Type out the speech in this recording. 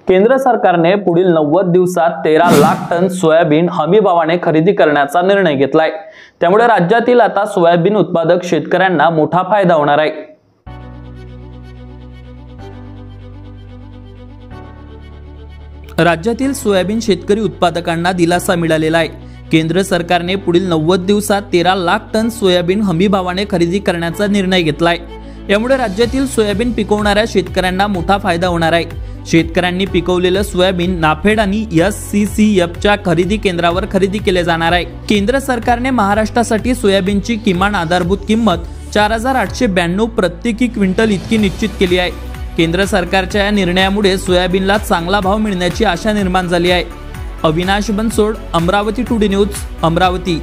केंद्र सरकारने पुढील 90 दिवसात 13 लाख टन सोयाबीन हमीभावाने खरेदी करण्याचा निर्णय घेतलाय। त्यामुळे राज्यातील आता सोयाबीन उत्पादक शेतकऱ्यांना मोठा फायदा होणार आहे। राज्यातील सोयाबीन शेतकरी उत्पादकांना दिलासा मिळालेला आहे। केंद्र सरकारने पुढील 90 दिवसात 13 लाख टन सोयाबीन हमीभावाने खरेदी करण्याचा निर्णय घेतलाय। यामुळे राज्यातील सोयाबीन पिकवणाऱ्या शेतकऱ्यांना मोठा फायदा होणार आहे। शेतकऱ्यांनी पिकवलेलं सोयाबीन नाफेड आणि SCCFच्या खरेदी केंद्रावर खरेदी केले जाणार आहे। केंद्र सरकारने महाराष्ट्रासाठी सोयाबीनची किमान आधारभूत किंमत 4892 प्रति क्विंटल इतकी निश्चित केली आहे। केंद्र सरकारच्या या निर्णयामुळे सोयाबीनला चांगला भाव मिळण्याची आशा निर्माण झाली आहे। Avinash Bansod, Amravati today news, Amravati.